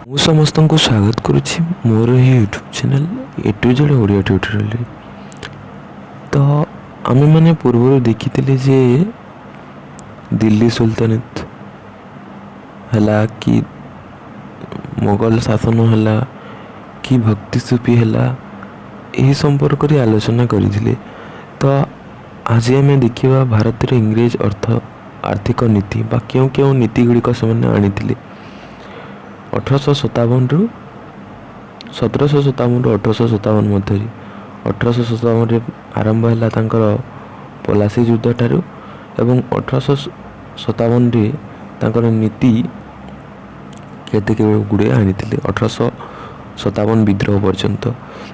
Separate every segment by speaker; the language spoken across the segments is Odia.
Speaker 1: ମୁଁ ସମସ୍ତଙ୍କୁ ସ୍ୱାଗତ କରୁଛି ମୋର ଏହି YouTube channel A to Z Odia ଟ୍ୟୁଟୋରିଆଲ୍ରେ। ତ ଆମେମାନେ ପୂର୍ବରୁ ଦେଖିଥିଲେ ଯେ ଦିଲ୍ଲୀ ସୁଲତାନେତ ହେଲା କି ମୋଗଲ ଶାସନ ହେଲା କି ଭକ୍ତି ସୁଫି ହେଲା, ଏହି ସମ୍ପର୍କରେ ଆଲୋଚନା କରିଥିଲେ। ତ ଆଜି ଆମେ ଦେଖିବା ଭାରତରେ ଇଂରେଜ ଆର୍ଥିକ ନୀତି ବା କେଉଁ କେଉଁ ନୀତି ଗୁଡ଼ିକ ସେମାନେ ଆଣିଥିଲେ 1757ରୁ 1857 ମଧ୍ୟରେ। 1857ରେ ଆରମ୍ଭ ହେଲା ତାଙ୍କର ପଲାସି ଯୁଦ୍ଧ ଠାରୁ ଏବଂ 1857ରେ ତାଙ୍କର ନୀତି କେତେ ଗୁଡ଼ିଏ ଆଣିଥିଲେ 1857 ବିଦ୍ରୋହ ପର୍ଯ୍ୟନ୍ତ।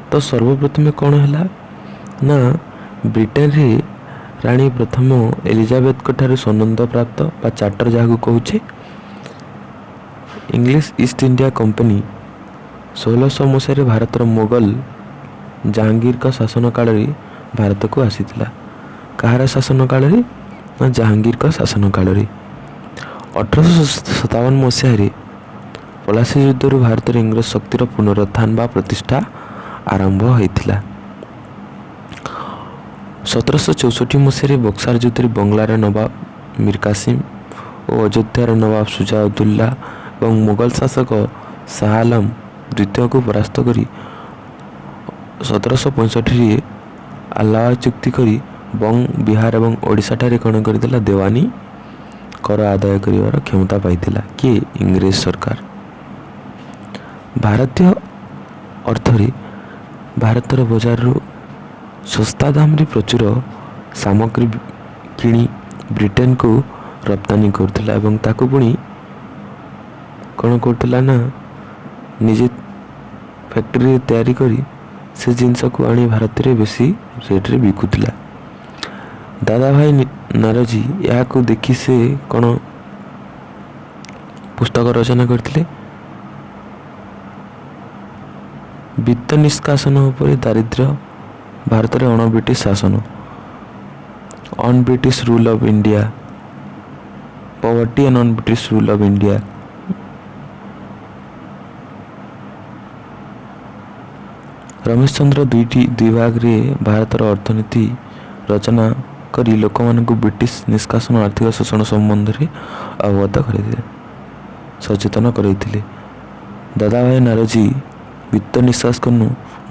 Speaker 1: ତ ସର୍ବପ୍ରଥମେ କ'ଣ ହେଲା ନା ବ୍ରିଟେନରେ ରାଣୀ ପ୍ରଥମ ଏଲିଜାବେଥଙ୍କ ଠାରୁ ସନନ୍ଦ ପ୍ରାପ୍ତ ବା ଚାର୍ଟର ଯାହାକୁ କହୁଛେ, ଇଂଲିଶ ଇଷ୍ଟ ଇଣ୍ଡିଆ କମ୍ପାନୀ 1600 ମସିହାରେ ଭାରତର ମୋଗଲ ଜାହାଙ୍ଗୀରଙ୍କ ଶାସନ କାଳରେ ଭାରତକୁ ଆସିଥିଲା। କାହାର ଶାସନ କାଳରେ ନା ଜାହାଙ୍ଗୀରଙ୍କ ଶାସନ କାଳରେ। 1857 ମସିହାରେ ପଲାସି ଯୁଦ୍ଧରୁ ଭାରତରେ ଇଂରେଜ ଶକ୍ତିର ପୁନରୁତ୍ଥାନ ବା ପ୍ରତିଷ୍ଠା ଆରମ୍ଭ ହୋଇଥିଲା। 1764 ମସିହାରେ ବକ୍ସାର ଯୁଦ୍ଧରେ ବଙ୍ଗଳାର ନବାବ ମୀର କାସିମ ଓ ଅଯୋଧ୍ୟାର ନବାବ ସୁଜାଉଦ୍ଦୌଲା ଏବଂ ମୋଗଲ ଶାସକ ଶାହ ଆଲମ ଦ୍ୱିତୀୟକୁ ପରାସ୍ତ କରି 1765ରେ ଆଲାୱା ଚୁକ୍ତି କରି ବଙ୍ଗ, ବିହାର ଏବଂ ଓଡ଼ିଶାଠାରେ କ'ଣ କରିଥିଲା, ଦେୱାନୀ କର ଆଦାୟ କରିବାର କ୍ଷମତା ପାଇଥିଲା କିଏ, ଇଂରେଜ ସରକାର। ଭାରତୀୟ ଅର୍ଥରେ ଭାରତର ବଜାରରୁ ଶସ୍ତା ଦାମରେ ପ୍ରଚୁର ସାମଗ୍ରୀ କିଣି ବ୍ରିଟେନକୁ ରପ୍ତାନି କରୁଥିଲା ଏବଂ ତାକୁ ପୁଣି କ'ଣ କରୁଥିଲା ନା ନିଜେ ଫ୍ୟାକ୍ଟ୍ରିରେ ତିଆରି କରି ସେ ଜିନିଷକୁ ଆଣି ଭାରତରେ ବେଶୀ ରେଟ୍ରେ ବିକୁଥିଲା। ଦାଦାଭାଇ ନାରୋଜୀ ଏହାକୁ ଦେଖି ସେ କ'ଣ ପୁସ୍ତକ ରଚନା କରିଥିଲେ, ବିତ୍ତ ନିଷ୍କାସନ ଉପରେ ଦାରିଦ୍ର୍ୟ ଭାରତରେ ଅଣ ବ୍ରିଟିଶ ଶାସନ, un British rule of India, poverty and un British rule of India. Ramesh Chandra ଦୁଇ ଭାଗରେ ଭାରତର ଅର୍ଥନୀତି ରଚନା କରି ଲୋକମାନଙ୍କୁ ବ୍ରିଟିଶ ନିଷ୍କାସନ ଆର୍ଥିକ ଶୋଷଣ ସମ୍ବନ୍ଧରେ ଅବଗତ କରାଇଥିଲେ, ସଚେତନ କରାଇଥିଲେ। ଦାଦାଭାଇ ନାରୋଜୀ ବିତ୍ତ ନିଷ୍କାସନ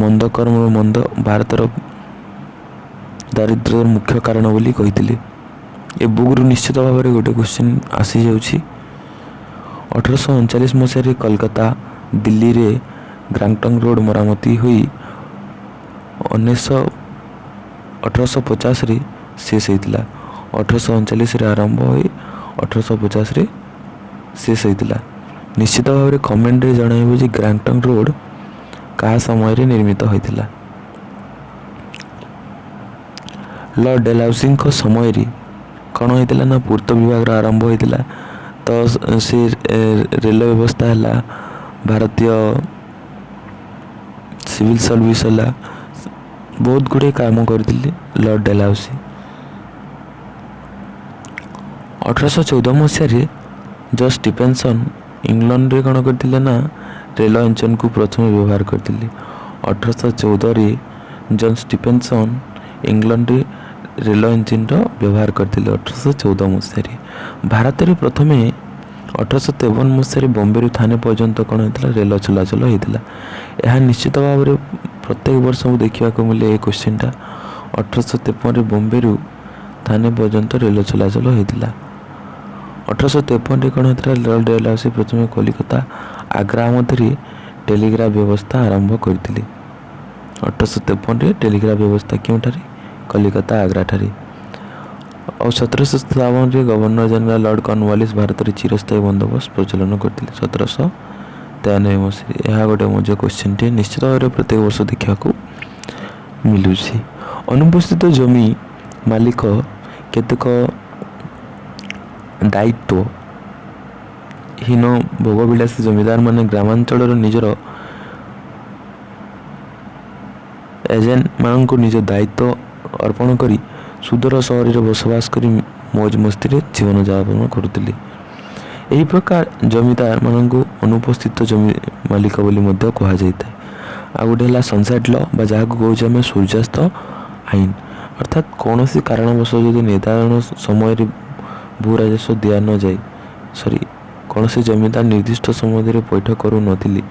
Speaker 1: ମନ୍ଦ କର୍ମର ମନ୍ଦ ଭାରତର ଦାରିଦ୍ର୍ୟର ମୁଖ୍ୟ କାରଣ ବୋଲି କହିଥିଲେ। ଏ ବୁକ୍ରୁ ନିଶ୍ଚିତ ଭାବରେ ଗୋଟେ କ୍ୱେଶ୍ଚିନ୍ ଆସିଯାଉଛି। 1839 ମସିହାରେ କଲକାତା ଦିଲ୍ଲୀରେ ଗ୍ରାଣ୍ଟନ ରୋଡ଼ ମରାମତି ହୋଇ 1850ରେ ଶେଷ ହୋଇଥିଲା। 1839ରେ ଆରମ୍ଭ ହୋଇ 1850ରେ ଶେଷ ହୋଇଥିଲା। ନିଶ୍ଚିତ ଭାବରେ କମେଣ୍ଟରେ ଜଣାଇବ ଯେ ଗ୍ରାଣ୍ଟନ ରୋଡ଼ କାହା ସମୟରେ ନିର୍ମିତ ହୋଇଥିଲା। ଲର୍ଡ ଡେଲହାଉସିଙ୍କ ସମୟରେ କ'ଣ ହୋଇଥିଲା ନା ପୂର୍ତ୍ତ ବିଭାଗର ଆରମ୍ଭ ହୋଇଥିଲା। ତ ସେ ରେଳ ବ୍ୟବସ୍ଥା ହେଲା, ଭାରତୀୟ ସିଭିଲ ସର୍ଭିସ୍ ହେଲା, ବହୁତ ଗୁଡ଼ିଏ କାମ କରିଥିଲେ ଲର୍ଡ ଡେଲହାଉସି। 1814 ମସିହାରେ ଜର୍ଜ ଷ୍ଟିଫେନସନ୍ ଇଂଲଣ୍ଡରେ କ'ଣ କରିଥିଲେ ନା ରେଳ ଇଞ୍ଜିନକୁ ପ୍ରଥମେ ବ୍ୟବହାର କରିଥିଲେ। 1814ରେ ଜର୍ଜ ଷ୍ଟିଫେନସନ୍ ଇଂଲଣ୍ଡରେ ରେଳ ଇଞ୍ଜିନର ବ୍ୟବହାର କରିଥିଲେ। 1814 ମସିହାରେ ଭାରତରେ ପ୍ରଥମେ 1853 ମସିହାରେ ବମ୍ବେରୁ ଥାନେ ପର୍ଯ୍ୟନ୍ତ କ'ଣ ହେଇଥିଲା, ରେଳ ଚଳାଚଳ ହେଇଥିଲା। ଏହା ନିଶ୍ଚିତ ଭାବରେ ପ୍ରତ୍ୟେକ ବର୍ଷ ଦେଖିବାକୁ ମିଳେ ଏ କ୍ୱେଶ୍ଚିନ୍ଟା। 1853ରେ ବମ୍ବେରୁ ଥାନେ ପର୍ଯ୍ୟନ୍ତ ରେଳ ଚଳାଚଳ ହେଇଥିଲା। 1853ରେ କ'ଣ ହେଇଥିଲା, ଲର୍ଡ ଡେଲହାଉସି ପ୍ରଥମେ କଲିକତା ଆଗ୍ରା ମଧ୍ୟରେ ଟେଲିଗ୍ରାଫ ବ୍ୟବସ୍ଥା ଆରମ୍ଭ କରିଥିଲେ। 1853ରେ ଟେଲିଗ୍ରାଫ ବ୍ୟବସ୍ଥା କେଉଁଠାରେ, କଲିକତା ଆଗ୍ରାଠାରେ। ଆଉ 1757ରେ ଗଭର୍ଣ୍ଣର ଜେନେରାଲ ଲର୍ଡ କର୍ଣ୍ଣୱାଲିସ୍ ଭାରତରେ ଚିରସ୍ଥାୟୀ ବନ୍ଦୋବସ୍ତ ପ୍ରଚଳନ କରିଥିଲେ 1793 ମସିହାରେ। ଏହା ଗୋଟେ ମଜା କ୍ୱେଶ୍ଚିନ୍ଟିଏ, ନିଶ୍ଚିତ ଭାବରେ ପ୍ରତ୍ୟେକ ବର୍ଷ ଦେଖିବାକୁ ମିଳୁଛି। ଅନୁପସ୍ଥିତ ଜମି ମାଲିକ କେତେକ ଦାୟିତ୍ୱହୀନ ଭୋଗବିଳାସୀ ଜମିଦାରମାନେ ଗ୍ରାମାଞ୍ଚଳର ନିଜର ଏଜେଣ୍ଟମାନଙ୍କୁ ନିଜ ଦାୟିତ୍ୱ ଅର୍ପଣ କରି ସୁଦୂର ସହରରେ ବସବାସ କରି ମୌଜ ମସ୍ତିରେ ଜୀବନଯାପନ କରୁଥିଲେ। ଏହି ପ୍ରକାର ଜମିଦାରମାନଙ୍କୁ ଅନୁପସ୍ଥିତ ଜମି ମାଲିକ ବୋଲି ମଧ୍ୟ କୁହାଯାଇଥାଏ। ଆଉ ଗୋଟେ ହେଲା ସନସେଟ୍ ଲ ବା ଯାହାକୁ କହୁଛେ ଆମେ ସୂର୍ଯ୍ୟାସ୍ତ ଆଇନ, ଅର୍ଥାତ୍ କୌଣସି କାରଣବଶତଃ ଯଦି ନିର୍ଦ୍ଧାରଣ ସମୟରେ ଭୂ ରାଜସ୍ୱ ଦିଆ ନଯାଏ କୌଣସି ଜମିଦାର ନିର୍ଦ୍ଦିଷ୍ଟ ସମୟରେ ପୈଠ କରୁନଥିଲି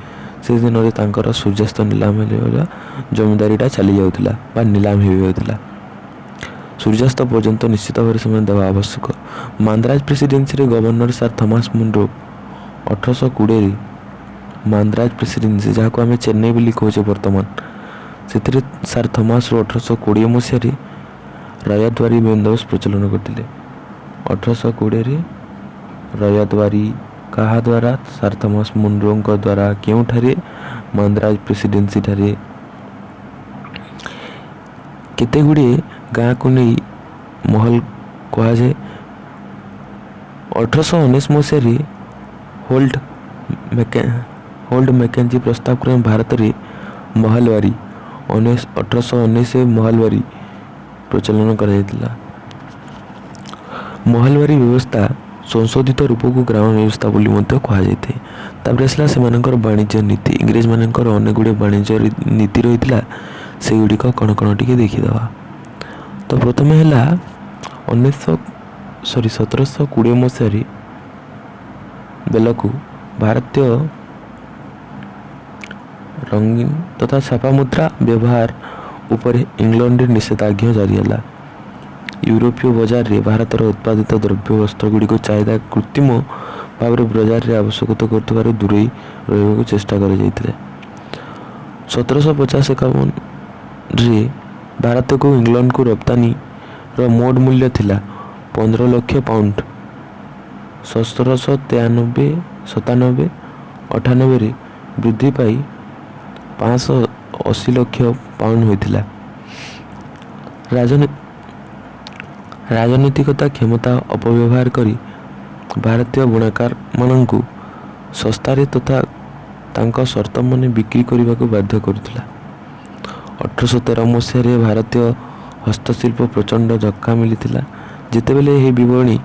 Speaker 1: ସେ ଦିନରେ ତାଙ୍କର ସୂର୍ଯ୍ୟାସ୍ତ ନିଲାମ ହେଲେ ଜମିଦାରୀଟା ଚାଲି ଯାଉଥିଲା ବା ନିଲାମ ହୋଇଯାଉଥିଲା। ସୂର୍ଯ୍ୟାସ୍ତ ପର୍ଯ୍ୟନ୍ତ ନିଶ୍ଚିତ ଭାବରେ ସେମାନେ ଦେବା ଆବଶ୍ୟକ। ମାନ୍ଦ୍ରାଜ ପ୍ରେସିଡେନ୍ସିରେ ଗଭର୍ଣ୍ଣର ସାର୍ ଥମାସ ମୁନରୋ 1820ରେ ମାନ୍ଦ୍ରାଜ ପ୍ରେସିଡେନ୍ସି, ଯାହାକୁ ଆମେ ଚେନ୍ନାଇ ବୋଲି କହୁଛେ ବର୍ତ୍ତମାନ, ସେଥିରେ ସାର୍ ଥମାସରୁ 1820 ମସିହାରେ ରୟାତୱାରୀ ବନ୍ଦୋବସ୍ତ ପ୍ରଚଳନ କରିଥିଲେ। 1820ରେ ରୟାତୱାରୀ କାହା ଦ୍ୱାରା? ସାର୍ ଥମାସ ମୁନରୋଙ୍କ ଦ୍ୱାରା। କେଉଁଠାରେ? ମାନ୍ଦ୍ରାଜ ପ୍ରେସିଡେନ୍ସି ଠାରେ। କେତେ ଗୁଡ଼ିଏ ଗାଁକୁ ନେଇ ମହଲ କୁହାଯାଏ। 1819 ମସିହାରେ ହୋଲ୍ଡ ମେକେଞ୍ଜି ପ୍ରସ୍ତାବ କ୍ରମେ ଭାରତରେ ମହଲୱାରୀ 1819 ମହଲୱାରୀ ପ୍ରଚଳନ କରାଯାଇଥିଲା। ମହଲୱାରୀ ବ୍ୟବସ୍ଥା ସଂଶୋଧିତ ରୂପକୁ ଗ୍ରାମ ବ୍ୟବସ୍ଥା ବୋଲି ମଧ୍ୟ କୁହାଯାଇଥାଏ। ତାପରେ ଆସିଲା ସେମାନଙ୍କର ବାଣିଜ୍ୟ ନୀତି। ଇଂରେଜମାନଙ୍କର ଅନେକ ଗୁଡ଼ିଏ ବାଣିଜ୍ୟ ନୀତି ରହିଥିଲା, ସେଗୁଡ଼ିକ କ'ଣ କ'ଣ ଟିକେ ଦେଖିଦେବା। ତ ପ୍ରଥମେ ହେଲା 1720 ମସିହାରେ ବେଳକୁ ଭାରତୀୟ ରଙ୍ଗୀନ ତଥା ଛାପା ମୁଦ୍ରା ବ୍ୟବହାର ଉପରେ ଇଂଲଣ୍ଡରେ ନିଷେଧାଜ୍ଞା ଜାରି ହେଲା। ୟୁରୋପୀୟ ବଜାରରେ ଭାରତର ଉତ୍ପାଦିତ ଦ୍ରବ୍ୟ ବସ୍ତ୍ରଗୁଡ଼ିକ ଚାହିଦା କୃତ୍ରିମ ଭାବରେ ବଜାରରେ ଆବଶ୍ୟକତା କରୁଥିବାରୁ ଦୂରେଇ ରହିବାକୁ ଚେଷ୍ଟା କରାଯାଇଥିଲା। 1750-51ରେ ଭାରତକୁ ଇଂଲଣ୍ଡକୁ ରପ୍ତାନିର ମୋଟ ମୂଲ୍ୟ ଥିଲା 15 ଲକ୍ଷ ପାଉଣ୍ଡ। 1797-98ରେ ବୃଦ୍ଧି ପାଇ 580 ଲକ୍ଷ ପାଉଣ୍ଡ ହୋଇଥିଲା। ରାଜନୈତିକତା କ୍ଷମତା ଅପବ୍ୟବହାର କରି ଭାରତୀୟ ବୁଣାକାରମାନଙ୍କୁ ଶସ୍ତାରେ ତଥା ତାଙ୍କ ସର୍ତ୍ତମାନେ ବିକ୍ରି କରିବାକୁ ବାଧ୍ୟ କରୁଥିଲା। 1813 ମସିହାରେ ଭାରତୀୟ ହସ୍ତଶିଳ୍ପ ପ୍ରଚଣ୍ଡ ଧକ୍କା ମିଳିଥିଲା, ଯେତେବେଳେ ଏହି ବିପଣୀ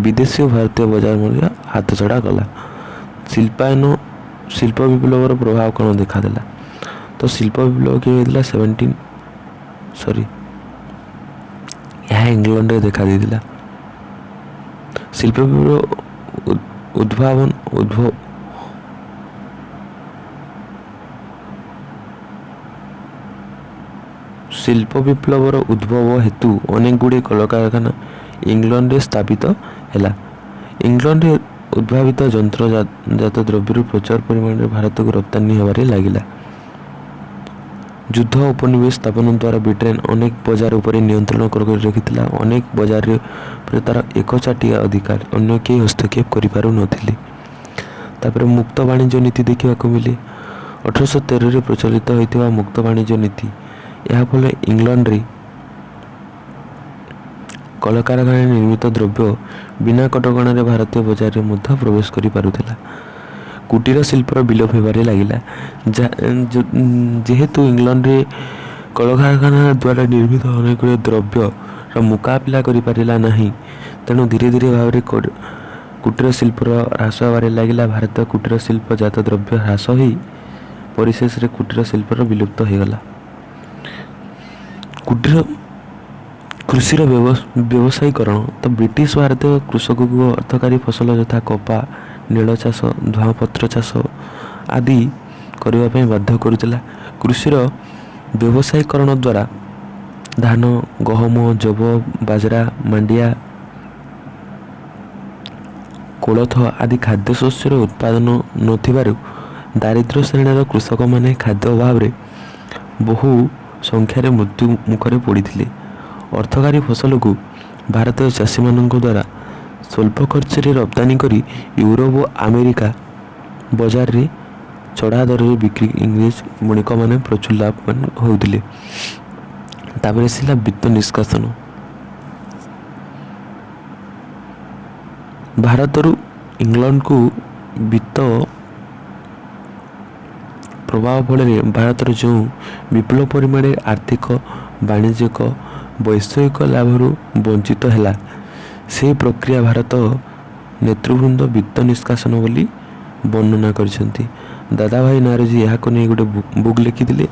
Speaker 1: ବିଦେଶୀ ଓ ଭାରତୀୟ ବଜାର ମଧ୍ୟ ହାତଛଡ଼ା କଲା। ଶିଳ୍ପ ବିପ୍ଳବର ପ୍ରଭାବ କ'ଣ ଦେଖାଦେଲା? ତ ଶିଳ୍ପ ବିପ୍ଳବ କେବେ ହେଇଥିଲା? ଏହା ଇଂଲଣ୍ଡରେ ଦେଖା ଦେଇଥିଲା। ଶିଳ୍ପ ବିପ୍ଳବର ଉଦ୍ଭବ ହେତୁ ଅନେକ ଗୁଡ଼ିଏ କଳକାରଖାନା ଇଂଲଣ୍ଡରେ ସ୍ଥାପିତ ହେଲା। ଇଂଲଣ୍ଡରେ ଉଦ୍ଭାବିତ ଯନ୍ତ୍ରଜାତ ଦ୍ରବ୍ୟରୁ ପ୍ରଚୁର ପରିମାଣରେ ଭାରତକୁ ରପ୍ତାନି ହେବାରେ ଲାଗିଲା। ଯୁଦ୍ଧ ଉପନିବେଶ ସ୍ଥାପନ ଦ୍ୱାରା ବ୍ରିଟେନ ଅନେକ ବଜାର ଉପରେ ନିୟନ୍ତ୍ରଣ କରି ରଖିଥିଲା। ଅନେକ ବଜାରରେ ତାର ଏକଚାଟିଆ ଅଧିକାର, ଅନ୍ୟ କେହି ହସ୍ତକ୍ଷେପ କରିପାରୁନଥିଲେ। ତାପରେ ମୁକ୍ତ ବାଣିଜ୍ୟ ନୀତି ଦେଖିବାକୁ ମିଳେ। 1813ରେ ପ୍ରଚଳିତ ହୋଇଥିବା ମୁକ୍ତ ବାଣିଜ୍ୟ ନୀତି, ଏହା ଫଳରେ ଇଂଲଣ୍ଡରେ କଳକାରଖାନାରେ ନିର୍ମିତ ଦ୍ରବ୍ୟ ବିନା କଟକଣାରେ ଭାରତୀୟ ବଜାରରେ ମଧ୍ୟ ପ୍ରବେଶ କରିପାରୁଥିଲା। କୁଟୀର ଶିଳ୍ପର ବିଲୋପ ହେବାରେ ଲାଗିଲା। ଯେହେତୁ ଇଂଲଣ୍ଡରେ କଳକାରଖାନା ଦ୍ୱାରା ନିର୍ମିତ ଅନେକ ଗୁଡ଼ିଏ ଦ୍ରବ୍ୟର ମୁକାବିଲା କରିପାରିଲା ନାହିଁ, ତେଣୁ ଧୀରେ ଧୀରେ ଭାବରେ କୁଟୀର ଶିଳ୍ପର ହ୍ରାସ ହେବାରେ ଲାଗିଲା। ଭାରତୀୟ କୁଟୀର ଶିଳ୍ପଜାତ ଦ୍ରବ୍ୟ ହ୍ରାସ ହୋଇ ପରିଶେଷରେ କୁଟୀର ଶିଳ୍ପର ବିଲୁପ୍ତ ହୋଇଗଲା। କୃଷିର ବ୍ୟବସାୟୀକରଣ। ତ ବ୍ରିଟିଶ ଭାରତୀୟ କୃଷକକୁ ଅର୍ଥକାରୀ ଫସଲ ଯଥା କପା, ନୀଳ ଚାଷ, ଧୂଆଁପତ୍ର ଚାଷ ଆଦି କରିବା ପାଇଁ ବାଧ୍ୟ କରୁଥିଲା। କୃଷିର ବ୍ୟବସାୟୀକରଣ ଦ୍ୱାରା ଧାନ, ଗହମ, ଯବ, ବାଜରା, ମାଣ୍ଡିଆ, କୋଳଥ ଆଦି ଖାଦ୍ୟଶସ୍ୟର ଉତ୍ପାଦନ ନଥିବାରୁ ଦାରିଦ୍ର୍ୟ ଶ୍ରେଣୀର କୃଷକମାନେ ଖାଦ୍ୟ ଅଭାବରେ ବହୁ ସଂଖ୍ୟାରେ ମୃତ୍ୟୁ ମୁଖରେ ପଡ଼ିଥିଲେ। ଅର୍ଥକାରୀ ଫସଲକୁ ଭାରତୀୟ ଚାଷୀମାନଙ୍କ ଦ୍ୱାରା ସ୍ୱଳ୍ପ ଖର୍ଚ୍ଚରେ ରପ୍ତାନି କରି ୟୁରୋପ ଓ ଆମେରିକା ବଜାରରେ ଚଢ଼ା ଦରରେ ବିକ୍ରି ଇଂରେଜ ବଣିକମାନେ ପ୍ରଚୁର ଲାଭ ହେଉଥିଲେ। ତାପରେ ଆସିଲା ବିତ୍ତ ନିଷ୍କାସନ। ଭାରତରୁ ଇଂଲଣ୍ଡକୁ ବିତ୍ତ ପ୍ରଭାବ ଫଳରେ ଭାରତର ଯେଉଁ ବିପୁଳ ପରିମାଣରେ ଆର୍ଥିକ, ବାଣିଜ୍ୟିକ, ବୈଷୟିକ ଲାଭରୁ ବଞ୍ଚିତ ହେଲା, ସେହି ପ୍ରକ୍ରିୟା ଭାରତ ନେତୃବୃନ୍ଦ ବିତ୍ତ ନିଷ୍କାସନ ବୋଲି ବର୍ଣ୍ଣନା କରିଛନ୍ତି। ଦାଦାଭାଇ ନାରୋଜୀ ଏହାକୁ ନେଇ ଗୋଟେ ବୁକ୍ ଲେଖିଥିଲେ,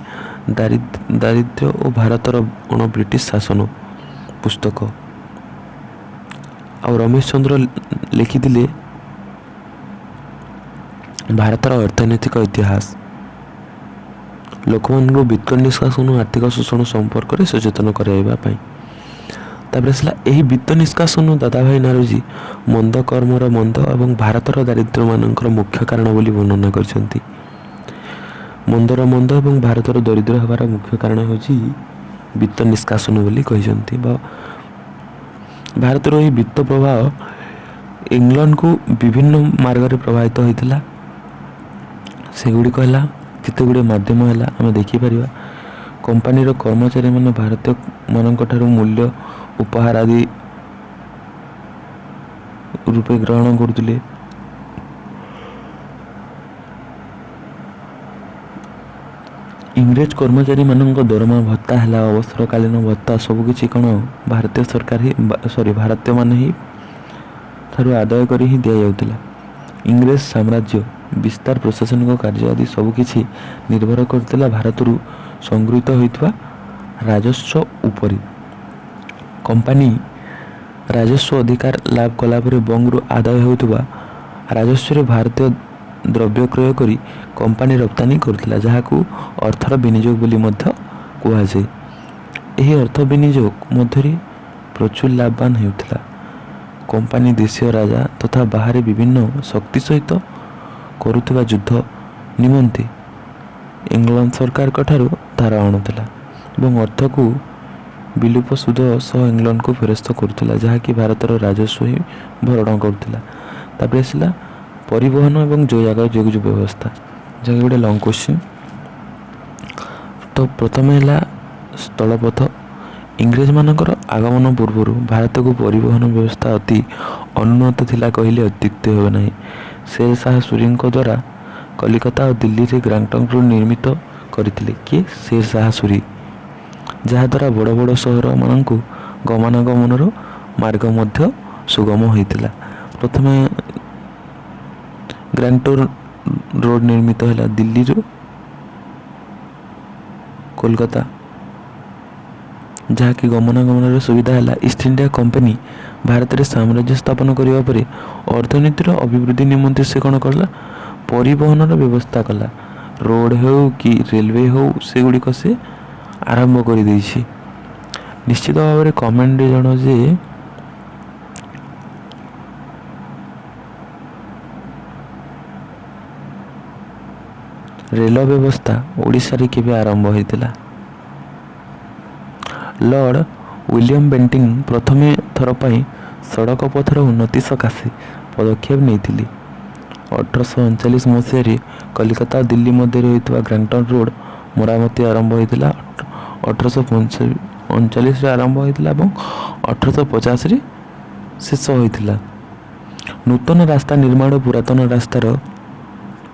Speaker 1: ଦାରିଦ୍ର୍ୟ ଓ ଭାରତର ଅଣ ବ୍ରିଟିଶ ଶାସନ ପୁସ୍ତକ। ଆଉ ରମେଶ ଚନ୍ଦ୍ର ଲେଖିଥିଲେ ଭାରତର ଅର୍ଥନୈତିକ ଇତିହାସ। ଲୋକମାନଙ୍କୁ ବିତ୍ତ ନିଷ୍କାସନ ଓ ଆର୍ଥିକ ଶୋଷଣ ସମ୍ପର୍କରେ ସଚେତନ କରାଇବା ପାଇଁ। ତାପରେ ଆସିଲା ଏହି ବିତ୍ତ ନିଷ୍କାସନ ଦାଦାଭାଇ ନାରୋଜୀ ମନ୍ଦ କର୍ମର ମନ୍ଦ ଏବଂ ଭାରତର ଦାରିଦ୍ର୍ୟମାନଙ୍କର ମୁଖ୍ୟ କାରଣ ବୋଲି ବର୍ଣ୍ଣନା କରିଛନ୍ତି। ମନ୍ଦର ମନ୍ଦ ଏବଂ ଭାରତର ଦରିଦ୍ର ହେବାର ମୁଖ୍ୟ କାରଣ ହେଉଛି ବିତ୍ତ ନିଷ୍କାସନ ବୋଲି କହିଛନ୍ତି। ବା ଭାରତର ଏହି ବିତ୍ତ ପ୍ରବାହ ଇଂଲଣ୍ଡକୁ ବିଭିନ୍ନ ମାର୍ଗରେ ପ୍ରଭାବିତ ହୋଇଥିଲା। ସେଗୁଡ଼ିକ ହେଲା କେତେ ଗୁଡ଼ିଏ ମାଧ୍ୟମ ହେଲା ଆମେ ଦେଖିପାରିବା। କମ୍ପାନୀର କର୍ମଚାରୀମାନେ ଭାରତୀୟମାନଙ୍କ ଠାରୁ ମୂଲ୍ୟ ଉପହାର ଆଦି ରୂପେ ଗ୍ରହଣ କରୁଥିଲେ। ଇଂରେଜ କର୍ମଚାରୀମାନଙ୍କ ଦରମା ଭତ୍ତା ହେଲା, ଅବସରକାଳୀନ ଭତ୍ତା ସବୁକିଛି କ'ଣ ଭାରତୀୟ ସରକାର ଭାରତୀୟମାନେ ହିଁ ଠାରୁ ଆଦାୟ କରି ହିଁ ଦିଆଯାଉଥିଲା। ଇଂରେଜ ସାମ୍ରାଜ୍ୟ ବିସ୍ତାର, ପ୍ରଶାସନିକ କାର୍ଯ୍ୟ ଆଦି ସବୁକିଛି ନିର୍ଭର କରୁଥିଲା ଭାରତରୁ ସଂଗୃହୀତ ହୋଇଥିବା ରାଜସ୍ୱ ଉପରେ। କମ୍ପାନୀ ରାଜସ୍ୱ ଅଧିକାର ଲାଭ କଲା ପରେ ବଙ୍ଗରୁ ଆଦାୟ ହେଉଥିବା ରାଜସ୍ୱରେ ଭାରତୀୟ ଦ୍ରବ୍ୟ କ୍ରୟ କରି କମ୍ପାନୀ ରପ୍ତାନି କରୁଥିଲା, ଯାହାକୁ ଅର୍ଥର ବିନିଯୋଗ ବୋଲି ମଧ୍ୟ କୁହାଯାଏ। ଏହି ଅର୍ଥ ବିନିଯୋଗ ମଧ୍ୟରେ ପ୍ରଚୁର ଲାଭବାନ ହେଉଥିଲା। କମ୍ପାନୀ ଦେଶୀୟ ରାଜା ତଥା ବାହାରେ ବିଭିନ୍ନ ଶକ୍ତି ସହିତ କରୁଥିବା ଯୁଦ୍ଧ ନିମନ୍ତେ ଇଂଲଣ୍ଡ ସରକାରଙ୍କ ଠାରୁ ଧାର ଆଣୁଥିଲା ଏବଂ ଅର୍ଥକୁ ବିଲୋପ ସୁଧ ସହ ଇଂଲଣ୍ଡକୁ ଫେରସ୍ତ କରୁଥିଲା, ଯାହାକି ଭାରତର ରାଜସ୍ୱ ହିଁ ଭରଣ କରୁଥିଲା। ତାପରେ ଆସିଲା ପରିବହନ ଏବଂ ଯୋଗାଯୋଗ ବ୍ୟବସ୍ଥା, ଯାହାକି ଗୋଟେ ଲଙ୍ଗ କ୍ୱେଶ୍ଚିନ୍। ତ ପ୍ରଥମେ ହେଲା ସ୍ଥଳପଥ। ଇଂରେଜମାନଙ୍କର ଆଗମନ ପୂର୍ବରୁ ଭାରତକୁ ପରିବହନ ବ୍ୟବସ୍ଥା ଅତି ଅନୁନ୍ନତ ଥିଲା କହିଲେ ଅତ୍ୟୁକ୍ତି ହେବ ନାହିଁ। ଶେର ଶାହ ସୁରୀଙ୍କ ଦ୍ୱାରା କଲିକତା ଓ ଦିଲ୍ଲୀରେ ଗ୍ରାଣ୍ଟନ ରୋଡ୍ ନିର୍ମିତ କରିଥିଲେ। କିଏ? ଶେର ଶାହ ସୁରୀ, ଯାହାଦ୍ୱାରା ବଡ଼ ବଡ଼ ସହରମାନଙ୍କୁ ଗମନାଗମନର ମାର୍ଗ ମଧ୍ୟ ସୁଗମ ହୋଇଥିଲା। ପ୍ରଥମେ ଗ୍ରାଣ୍ଟନ ରୋଡ୍ ନିର୍ମିତ ହେଲା ଦିଲ୍ଲୀରୁ କୋଲକାତା, ଯାହାକି ଗମନାଗମନର ସୁବିଧା ହେଲା। ଇଷ୍ଟ ଇଣ୍ଡିଆ କମ୍ପାନୀ ଭାରତରେ ସାମ୍ରାଜ୍ୟ ସ୍ଥାପନ କରିବା ପରେ ଅର୍ଥନୀତିର ଅଭିବୃଦ୍ଧି ନିମନ୍ତେ ସେ କ'ଣ କଲା? ପରିବହନର ବ୍ୟବସ୍ଥା କଲା। ରୋଡ଼ ହେଉ କି ରେଲୱେ ହେଉ ସେଗୁଡ଼ିକ ସେ ଆରମ୍ଭ କରିଦେଇଛି। ନିଶ୍ଚିତ ଭାବରେ କମେଣ୍ଟରେ ଜଣାଅ ଯେ ରେଳ ବ୍ୟବସ୍ଥା ଓଡ଼ିଶାରେ କେବେ ଆରମ୍ଭ ହୋଇଥିଲା? ଲର୍ଡ଼ ୱିଲିୟମ ବେଣ୍ଟିଂ ପ୍ରଥମେ ଥର ପାଇଁ ସଡ଼କ ପଥର ଉନ୍ନତି ସକାଶେ ପଦକ୍ଷେପ ନେଇଥିଲେ। 1839 ମସିହାରେ କଲିକତା ଓ ଦିଲ୍ଲୀ ମଧ୍ୟରେ ହୋଇଥିବା ଗ୍ରାଣ୍ଟନ ରୋଡ୍ ମରାମତି ଆରମ୍ଭ ହୋଇଥିଲା। 1839ରେ ଆରମ୍ଭ ହୋଇଥିଲା ଏବଂ 1850ରେ ଶେଷ ହୋଇଥିଲା। ନୂତନ ରାସ୍ତା ନିର୍ମାଣ ଓ ପୁରାତନ ରାସ୍ତାର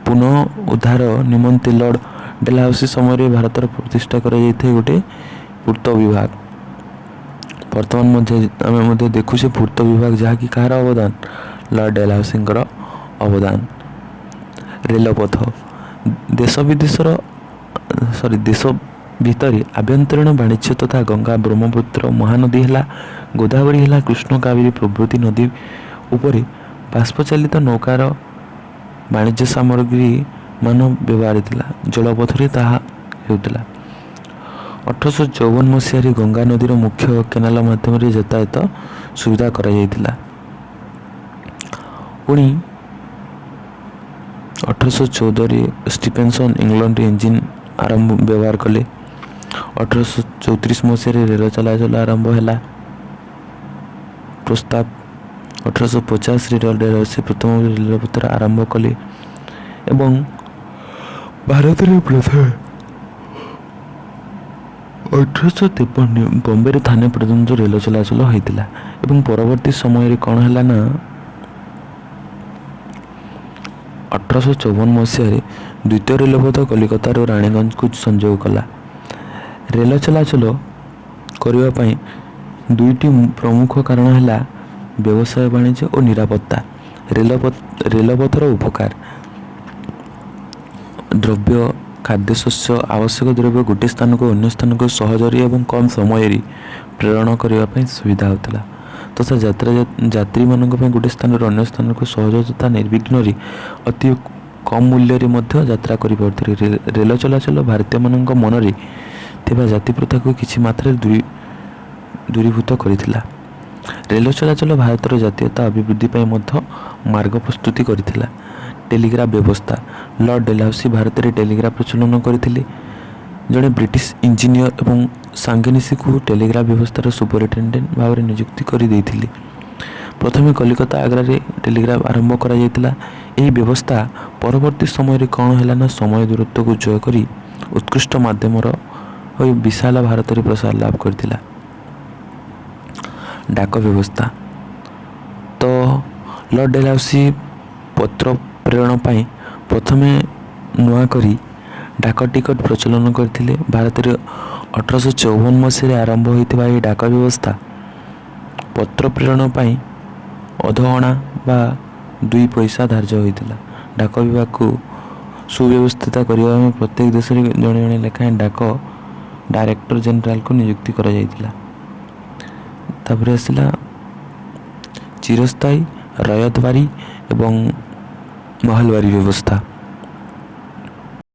Speaker 1: ପୁନଃ ଉଦ୍ଧାର ନିମନ୍ତେ ଲର୍ଡ଼ ଡେଲହାଉସି ସମୟରେ ଭାରତରେ ପ୍ରତିଷ୍ଠା କରାଯାଇଥାଏ ଗୋଟେ ପୂର୍ତ୍ତ ବିଭାଗ। ବର୍ତ୍ତମାନ ଆମେ ମଧ୍ୟ ଦେଖୁଛେ ପୂର୍ତ୍ତ ବିଭାଗ, ଯାହାକି କାହାର ଅବଦାନ? ଲର୍ଡ଼ ଡେଲହାଉସିଙ୍କର ଅବଦାନ। ରେଳପଥ ଦେଶ ଭିତରେ ଆଭ୍ୟନ୍ତରୀଣ ବାଣିଜ୍ୟ ତଥା ଗଙ୍ଗା, ବ୍ରହ୍ମପୁତ୍ର ମହାନଦୀ ହେଲା, ଗୋଦାବରୀ ହେଲା, କୃଷ୍ଣ, କାବେରୀ ପ୍ରଭୃତି ନଦୀ ଉପରେ ବାଷ୍ପଚାଳିତ ନୌକାର ବାଣିଜ୍ୟ ସାମଗ୍ରୀ ମାନ ବ୍ୟବହାର ଥିଲା। ଜଳପଥରେ ତାହା ହେଉଥିଲା। 1854 ମସିହାରେ ଗଙ୍ଗା ନଦୀର ମୁଖ୍ୟ କେନାଲ ମାଧ୍ୟମରେ ଯାତାୟାତ ସୁବିଧା କରାଯାଇଥିଲା। ପୁଣି 1814ରେ ଷ୍ଟିଫେନସନ୍ ଇଂଲଣ୍ଡରେ ଇଞ୍ଜିନ୍ ବ୍ୟବହାର କଲେ। 1834 ମସିହାରେ ରେଳ ଚଳାଚଳ ଆରମ୍ଭ ହେଲା। ପ୍ରସ୍ତାବ 1850ରେ ଡେଲହାଉସି ପ୍ରଥମ ରେଳପଥର ଆରମ୍ଭ କଲେ ଏବଂ ଭାରତରେ ପ୍ରଥମେ 1853 ବମ୍ବେରୁ ଥାନେ ପର୍ଯ୍ୟନ୍ତ ରେଳ ଚଳାଚଳ ହୋଇଥିଲା। ଏବଂ ପରବର୍ତ୍ତୀ ସମୟରେ କ'ଣ ହେଲା ନା 1854 ମସିହାରେ ଦ୍ୱିତୀୟ ରେଳପଥ କଲିକତାରୁ ରାଣୀଗଞ୍ଜକୁ ସଂଯୋଗ କଲା। ରେଳ ଚଳାଚଳ କରିବା ପାଇଁ ଦୁଇଟି ପ୍ରମୁଖ କାରଣ ହେଲା ବ୍ୟବସାୟ, ବାଣିଜ୍ୟ ଓ ନିରାପତ୍ତା। ରେଳପଥର ଉପକାର ଦ୍ରବ୍ୟ ଖାଦ୍ୟଶସ୍ୟ ଆବଶ୍ୟକ ଦ୍ରବ୍ୟ ଗୋଟିଏ ସ୍ଥାନକୁ ଅନ୍ୟ ସ୍ଥାନକୁ ସହଜରେ ଏବଂ କମ୍ ସମୟରେ ପ୍ରେରଣ କରିବା ପାଇଁ ସୁବିଧା ହେଉଥିଲା ତଥା ଯାତ୍ରୀମାନଙ୍କ ପାଇଁ ଗୋଟିଏ ସ୍ଥାନରୁ ଅନ୍ୟ ସ୍ଥାନକୁ ସହଜ ତଥା ନିର୍ବିଘ୍ନରେ ଅତି କମ୍ ମୂଲ୍ୟରେ ମଧ୍ୟ ଯାତ୍ରା କରିପାରୁଥିଲେ। ରେଳ ଚଳାଚଳ ଭାରତୀୟମାନଙ୍କ ମନରେ ଥିବା ଜାତି ପ୍ରଥାକୁ କିଛି ମାତ୍ରାରେ ଦୂରୀଭୂତ କରିଥିଲା। ରେଳ ଚଳାଚଳ ଭାରତର ଜାତୀୟତା ଅଭିବୃଦ୍ଧି ପାଇଁ ମଧ୍ୟ ମାର୍ଗ ପ୍ରସ୍ତୁତି କରିଥିଲା। ଟେଲିଗ୍ରାଫ ବ୍ୟବସ୍ଥା ଲର୍ଡ ଡେଲହାଉସି ଭାରତରେ ଟେଲିଗ୍ରାଫ ପ୍ରଚଳନ କରିଥିଲେ। ଜଣେ ବ୍ରିଟିଶ ଇଞ୍ଜିନିୟର ଏବଂ ସାଙ୍ଗେନିସିକୁ ଟେଲିଗ୍ରାଫ ବ୍ୟବସ୍ଥାର ସୁପରିଟେଣ୍ଡେଣ୍ଟ ଭାବରେ ନିଯୁକ୍ତି କରିଦେଇଥିଲେ। ପ୍ରଥମେ କଲିକତା ଆଗ୍ରାରେ ଟେଲିଗ୍ରାଫ ଆରମ୍ଭ କରାଯାଇଥିଲା। ଏହି ବ୍ୟବସ୍ଥା ପରବର୍ତ୍ତୀ ସମୟରେ କ'ଣ ହେଲା ନା ସମୟ ଦୂରତ୍ୱକୁ ଜୟ କରି ଉତ୍କୃଷ୍ଟ ମାଧ୍ୟମର ହୋଇ ବିଶାଳ ଭାରତରେ ପ୍ରସାର ଲାଭ କରିଥିଲା। ଡାକ ବ୍ୟବସ୍ଥା ତ ଲର୍ଡ ଡେଲହାଉସି ପତ୍ର ପ୍ରେରଣ ପାଇଁ ପ୍ରଥମେ ନୂଆ କରି ଡାକ ଟିକଟ ପ୍ରଚଳନ କରିଥିଲେ। ଭାରତରେ 1854 ମସିହାରେ ଆରମ୍ଭ ହୋଇଥିବା ଏହି ଡାକ ବ୍ୟବସ୍ଥା ପତ୍ର ପ୍ରେରଣ ପାଇଁ ଅଧଅଣା ବା 2 ପଇସା ଧାର୍ଯ୍ୟ ହୋଇଥିଲା। ଡାକ ବିଭାଗକୁ ସୁବ୍ୟବସ୍ଥିତ କରିବା ପାଇଁ ପ୍ରତ୍ୟେକ ଦେଶରେ ଜଣେ ଜଣେ ଲେଖାଏଁ ଡାକ ଡାଇରେକ୍ଟର ଜେନେରାଲକୁ ନିଯୁକ୍ତି କରାଯାଇଥିଲା। ତାପରେ ଆସିଲା ଚିରସ୍ଥାୟୀ ରୟତବାରୀ ଏବଂ ମହଲବାରୀ ବ୍ୟବସ୍ଥା।